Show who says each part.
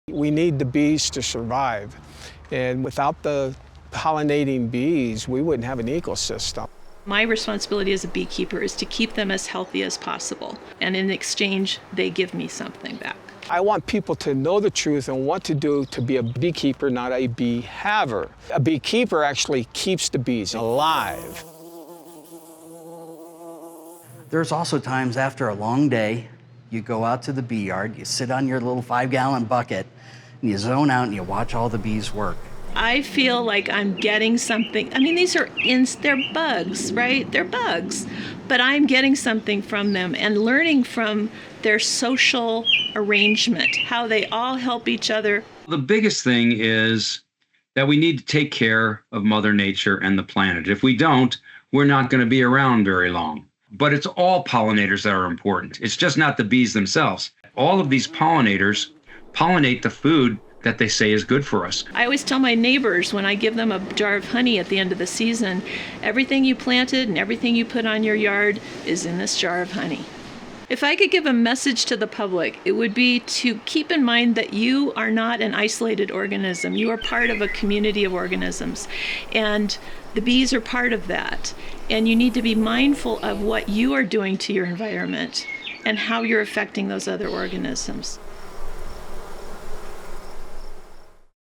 Speaker 1: We need the bees to survive, and without the pollinating bees, we wouldn't have an ecosystem.
Speaker 2: My responsibility as a beekeeper is to keep them as healthy as possible, and in exchange, they give me something back.
Speaker 1: I want people to know the truth and what to do to be a beekeeper, not a bee haver. A beekeeper actually keeps the bees alive.
Speaker 3: There's also times after a long day, you go out to the bee yard, you sit on your little 5-gallon bucket, and you zone out and you watch all the bees work.
Speaker 2: I feel like I'm getting something. I mean, they're bugs, right? They're bugs. But I'm getting something from them and learning from their social arrangement, how they all help each other.
Speaker 4: The biggest thing is that we need to take care of Mother Nature and the planet. If we don't, we're not going to be around very long. But it's all pollinators that are important. It's just not the bees themselves. All of these pollinators pollinate the food that they say is good for us.
Speaker 2: I always tell my neighbors when I give them a jar of honey at the end of the season, everything you planted and everything you put on your yard is in this jar of honey. If I could give a message to the public, it would be to keep in mind that you are not an isolated organism. You are part of a community of organisms, and the bees are part of that. And you need to be mindful of what you are doing to your environment and how you're affecting those other organisms.